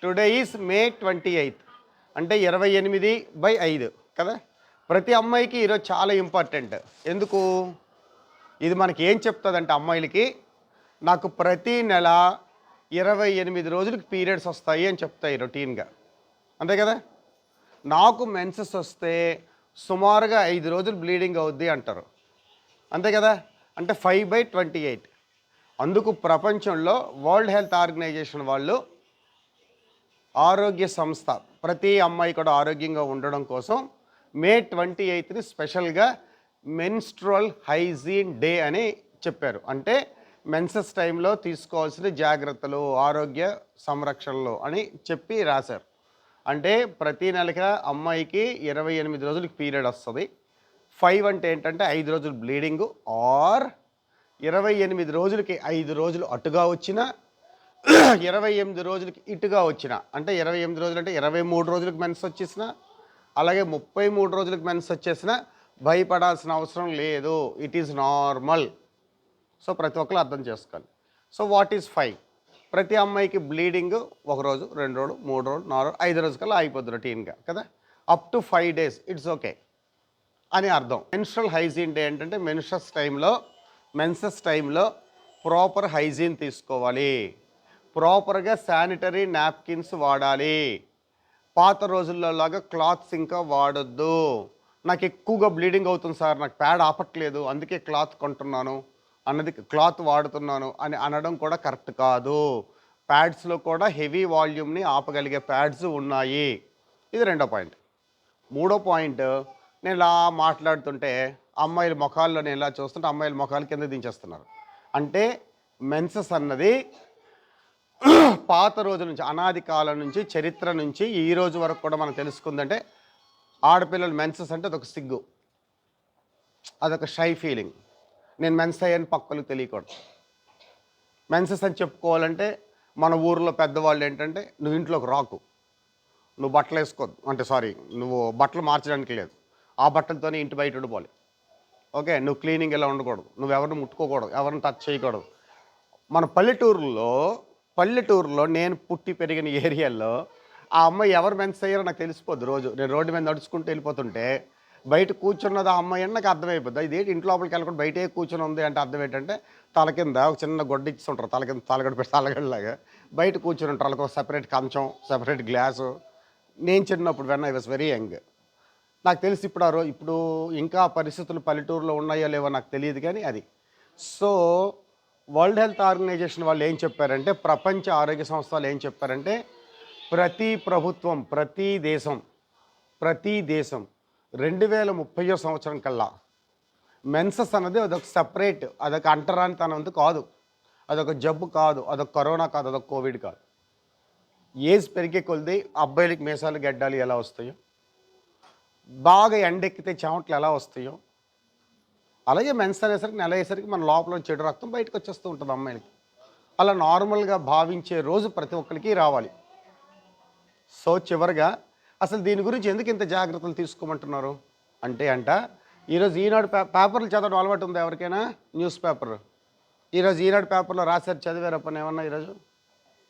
Today is మే 28 అంటే 28/5 కదా. ప్రతి అమ్మాయికి ఈరోజు చాలా ఇంపార్టెంట్. ఎందుకు? ఇది మనకి ఏం చెప్తుందంటే అమ్మాయిలకి, నాకు ప్రతి నెల 28 రోజులకి పీరియడ్స్ వస్తాయి అని చెప్తాయి రొటీన్గా. అంతే కదా. నాకు మెన్సెస్ వస్తే సుమారుగా 5 రోజులు బ్లీడింగ్ అవుద్ది అంటారు. అంతే కదా. అంటే 5/28. అందుకు ప్రపంచంలో వరల్డ్ హెల్త్ ఆర్గనైజేషన్ వాళ్ళు, ఆరోగ్య సంస్థ, ప్రతి అమ్మాయి కూడా ఆరోగ్యంగా ఉండడం కోసం మే 28ని స్పెషల్గా మెన్స్ట్రువల్ హైజీన్ డే అని చెప్పారు. అంటే మెన్సెస్ టైంలో తీసుకోవాల్సిన జాగ్రత్తలు, ఆరోగ్య సంరక్షణలు అని చెప్పి రాశారు. అంటే ప్రతి నెలగా అమ్మాయికి 28 రోజులకి పీరియడ్ వస్తుంది. 5 అంటే ఏంటంటే 5 రోజులు బ్లీడింగు, ఆర్ 28 రోజులకి 5 రోజులు అటుగా వచ్చినా 28 రోజులకి ఇటుగా వచ్చిన, అంటే 28 రోజులు అంటే 23 రోజులకు మెన్స్ వచ్చేసిన, అలాగే 33 రోజులకు మెన్స్ వచ్చేసిన భయపడాల్సిన అవసరం లేదు. It is normal. సో ప్రతి ఒక్కరు అర్థం చేసుకోవాలి. So what is 5? ప్రతి అమ్మాయికి బ్లీడింగ్ 1 రోజు, 2 రోజులు, 3 రోజులు, 4 రోజులు, 5 రోజు కల్లా అయిపోద్ది రొటీన్గా కదా. Up to 5 days it's okay అని అర్థం. మెన్స్ట్రువల్ హైజీన్ డే ఏంటంటే మెన్సెస్ టైంలో ప్రాపర్ హైజీన్ తీసుకోవాలి, ప్రాపర్గా శానిటరీ నాప్కిన్స్ వాడాలి, పాత రోజుల్లో లాగా క్లాత్స్ ఇంకా వాడొద్దు. నాకు ఎక్కువగా బ్లీడింగ్ అవుతుంది సార్, నాకు ప్యాడ్ ఆపట్లేదు అందుకే క్లాత్ కొంటున్నాను అన్నది, క్లాత్ వాడుతున్నాను అని అనడం కూడా కరెక్ట్ కాదు. ప్యాడ్స్లో కూడా హెవీ వాల్యూమ్ని ఆపగలిగే ప్యాడ్స్ ఉన్నాయి. ఇది రెండో పాయింట్. మూడో పాయింట్, నేను ఇలా మాట్లాడుతుంటే అమ్మాయిల ముఖాల్లో నేను ఇలా చూస్తుంటే అమ్మాయిల ముఖాలు కింద దించేస్తున్నారు. అంటే మెన్సెస్ అన్నది పాత రోజుల నుంచి, అనాది కాలం నుంచి, చరిత్ర నుంచి ఈ రోజు వరకు కూడా మనం తెలుసుకుందంటే, ఆడపిల్లలు మెన్సెస్ అంటే అదొక సిగ్గు, అదొక షై ఫీలింగ్. నేను మెన్స్ అయ్యాను పక్కలు తెలియకూడదు. మెన్సెస్ అని చెప్పుకోవాలంటే మన ఊరిలో పెద్దవాళ్ళు ఏంటంటే, నువ్వు ఇంట్లోకి రాకు, నువ్వు బట్టలు వేసుకోవద్దు, అంటే సారీ, నువ్వు బట్టలు మార్చడానికి లేదు, ఆ బట్టలతోనే ఇంటి బయట ఉండిపోవాలి, ఓకే, నువ్వు క్లీనింగ్ ఇలా ఉండకూడదు, నువ్వు ఎవరిని ముట్టుకోకూడదు, ఎవరిని టచ్ చేయకూడదు. మన పల్లెటూరులో నేను పుట్టి పెరిగిన ఏరియాల్లో ఆ అమ్మాయి ఎవరు మెన్స్ అయ్యారో నాకు తెలిసిపోద్ది. రోజు నేను రోడ్డు మీద నడుచుకుంటూ వెళ్ళిపోతుంటే బయట కూర్చున్నది ఆ అమ్మాయి అని నాకు అర్థమైపోద్ది. ఇదేంటి ఇంట్లో లోపలికి వెళ్ళకుండా బయటే కూర్చొని ఉంది అంటే అర్థం ఏంటంటే, తల కింద ఒక చిన్న గొడ్డ ఇచ్చుంటారు, తల కింద తలగడ పెట్టి తలగడలాగా బయట కూర్చొని ఉంటారు. వాళ్ళకి ఒక సెపరేట్ కంచం, సెపరేట్ గ్లాసు. నేను చిన్నప్పుడు when I was very young, నాకు తెలిసి ఇప్పుడు ఇంకా పరిస్థితులు పల్లెటూరులో ఉన్నాయో లేవో నాకు తెలియదు కానీ అది. సో వరల్డ్ హెల్త్ ఆర్గనైజేషన్ వాళ్ళు ఏం చెప్పారంటే, ప్రపంచ ఆరోగ్య సంస్థ వాళ్ళు ఏం చెప్పారంటే, ప్రతి ప్రభుత్వం, ప్రతి దేశం 2030 సంవత్సరం కల్లా మెన్సెస్ అన్నది అదొక సపరేట్, అదొక అంటరానితనం కాదు, అదొక జబ్బు కాదు, అదొక కరోనా కాదు, అదొక కోవిడ్ కాదు. ఏజ్ పెరిగే కొలిది అబ్బాయిలకి మీసాలు గడ్డాలు ఎలా వస్తాయో, బాగా ఎండెక్కితే చెమటలు ఎలా వస్తాయో, అలాగే మెన్స్ అనేసరికి నెల అయ్యేసరికి మన లోపల చెడు రక్తం బయటకు వచ్చేస్తూ ఉంటుంది అమ్మాయిలకి. అలా నార్మల్గా భావించే రోజు ప్రతి ఒక్కరికి రావాలి. సో చివరిగా అసలు దీని గురించి ఎందుకు ఇంత జాగ్రత్తలు తీసుకోమంటున్నారు అంటే ఈరోజు ఈనాడు పేపర్లు చదవడం అలవాటు ఉంది ఎవరికైనా? న్యూస్ పేపర్ ఈరోజు ఈనాడు పేపర్లో రాశారు, చదివారు పని ఏమన్నా? ఈరోజు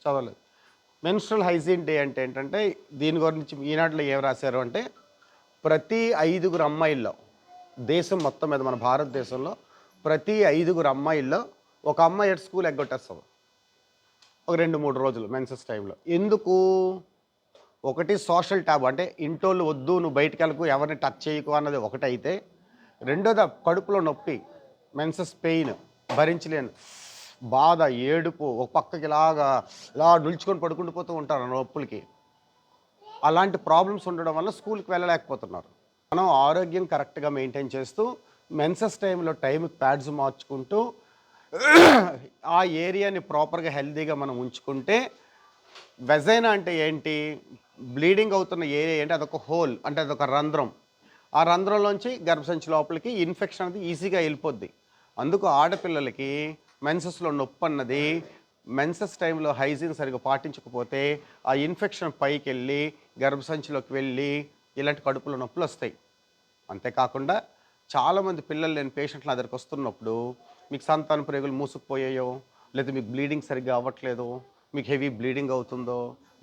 చదవలేదు. మెన్స్ట్రువల్ హైజీన్ డే అంటే ఏంటంటే, దీని గురించి ఈనాడులో ఏం రాశారు అంటే, ప్రతి 5 అమ్మాయిల్లో, దేశం మొత్తం మీద మన భారతదేశంలో ప్రతి 5 అమ్మాయిల్లో ఒక అమ్మాయి స్కూల్ ఎగ్గొట్టేస్తుంది ఒక 2-3 రోజులు మెన్సెస్ టైంలో. ఎందుకు? ఒకటి సోషల్ ట్యాబు, అంటే ఇంటోళ్ళు వద్దు, నువ్వు బయటికి వెళ్ళకు, ఎవరిని టచ్ చేయకు అన్నది ఒకటైతే, రెండోది కడుపులో నొప్పి, మెన్సెస్ పెయిన్ భరించలేను బాధ, ఏడుపు, ఒక పక్కకి ఇలా నిల్చుకొని పడుకుంటూ ఉంటారు నొప్పులకి. అలాంటి ప్రాబ్లమ్స్ ఉండడం వల్ల స్కూల్కి వెళ్ళలేకపోతున్నారు. మనం ఆరోగ్యం కరెక్ట్గా మెయింటైన్ చేస్తూ మెన్సెస్ టైంలో టైంకి ప్యాడ్స్ మార్చుకుంటూ ఆ ఏరియాని ప్రాపర్గా హెల్తీగా మనం ఉంచుకుంటే, వెజైనా అంటే ఏంటి? బ్లీడింగ్ అవుతున్న ఏరియా ఏంటి? అదొక హోల్, అంటే అదొక రంధ్రం. ఆ రంధ్రంలోంచి గర్భసంచి లోపలికి ఇన్ఫెక్షన్ అనేది ఈజీగా వెళ్ళిపోద్ది. అందుకు ఆడపిల్లలకి మెన్సెస్లో నొప్పి అన్నది, మెన్సెస్ టైంలో హైజీన్ సరిగ్గా పాటించకపోతే ఆ ఇన్ఫెక్షన్ పైకి వెళ్ళి గర్భసంచిలోకి వెళ్ళి ఇలాంటి కడుపులో నొప్పులు వస్తాయి. అంతేకాకుండా చాలామంది పిల్లలు లేని పేషెంట్లు నా దగ్గరికి వస్తున్నప్పుడు, మీకు సంతాన ప్రేగులు మూసుకుపోయాయో, లేదా మీకు బ్లీడింగ్ సరిగ్గా అవ్వట్లేదు, మీకు హెవీ బ్లీడింగ్ అవుతుందో,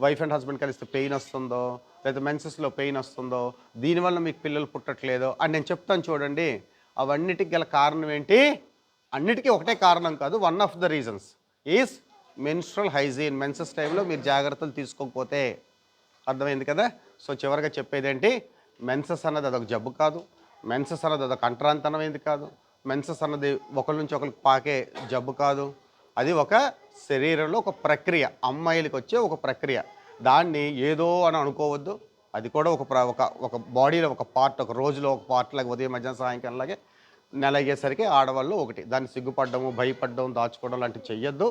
వైఫ్ అండ్ హస్బెండ్ కలిస్తే పెయిన్ వస్తుందో, లేదా మెన్సెస్లో పెయిన్ వస్తుందో, దీనివల్ల మీకు పిల్లలు పుట్టట్లేదో అని నేను చెప్తాను చూడండి. అవన్నిటికి గల కారణం ఏంటి? అన్నిటికీ ఒకటే కారణం కాదు, one of the reasons is menstrual hygiene. Menses టైంలో మీరు జాగ్రత్తలు తీసుకోకపోతే. అర్థమైంది కదా? సో చివరిగా చెప్పేదేంటి, మెన్సెస్ అన్నది అదొక జబ్బు కాదు, మెన్సెస్ అన్నది అదొక అంటరాంతనమైంది కాదు, మెన్సెస్ అన్నది ఒకరి నుంచి ఒకరికి పాకే జబ్బు కాదు. అది ఒక శరీరంలో ఒక ప్రక్రియ, అమ్మాయిలకి వచ్చే ఒక ప్రక్రియ. దాన్ని ఏదో అని అనుకోవద్దు. అది కూడా ఒక బాడీలో ఒక పార్ట్, ఒక రోజులో ఒక పార్ట్ లాగా, ఉదయం మధ్యాహ్నం సాయంకాలం లాగే నెల అయ్యేసరికి ఆడవాళ్ళు ఒకటి. దాన్ని సిగ్గుపడ్డము, భయపడ్డం, దాచుకోవడం లాంటివి చెయ్యొద్దు.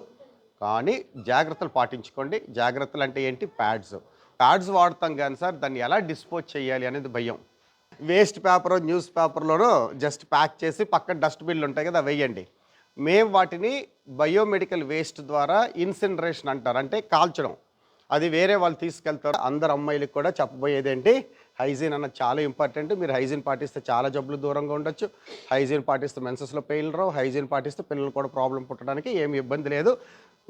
కానీ జాగ్రత్తలు పాటించుకోండి. జాగ్రత్తలు అంటే ఏంటి? ప్యాడ్స్ వాడతాం కానీ సార్ దాన్ని ఎలా డిస్పోజ్ చేయాలి అనేది భయం. వేస్ట్ పేపర్, న్యూస్ పేపర్లోనూ జస్ట్ ప్యాక్ చేసి పక్కన డస్ట్బిన్లు ఉంటాయి కదా, వెయ్యండి. మేము వాటిని బయోమెడికల్ వేస్ట్ ద్వారా ఇన్సినరేషన్ అంటారు, అంటే కాల్చడం. అది వేరే వాళ్ళు తీసుకెళ్తారు. అందరు అమ్మాయిలకు కూడా చెప్పబోయేది ఏంటి, హైజీన్ అన్నది చాలా ఇంపార్టెంట్. మీరు హైజీన్ పాటిస్తే చాలా జబ్బులు దూరంగా ఉండొచ్చు. హైజీన్ పాటిస్తే మెన్సెస్లో పెయిన్ రావు. హైజీన్ పాటిస్తే పిల్లలు కూడా ప్రాబ్లం పుట్టడానికి ఏమి ఇబ్బంది లేదు.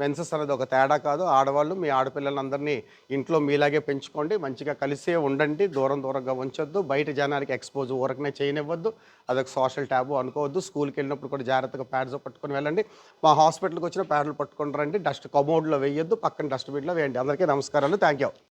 మెన్సెస్ అనేది ఒక తేడా కాదు. ఆడవాళ్ళు మీ ఆడపిల్లలందరినీ ఇంట్లో మీలాగే పెంచుకోండి, మంచిగా కలిసే ఉండండి, దూరంగా ఉంచొద్దు. బయట జనానికి ఎక్స్పోజ్ ఊరకనే చేయనివ్వద్దు. అదొక సోషల్ ట్యాబు అనుకోవద్దు. స్కూల్కి వెళ్ళినప్పుడు కూడా జాగ్రత్తగా ప్యాడ్స్ పట్టుకొని వెళ్ళండి. మా హాస్పిటల్కి వచ్చిన ప్యాడ్లు పట్టుకొని రండి. డస్ట్ కమోడ్లో వేయొద్దు, పక్కన డస్ట్బిన్లో వేయండి. అందరికీ నమస్కారాలు. Thank you.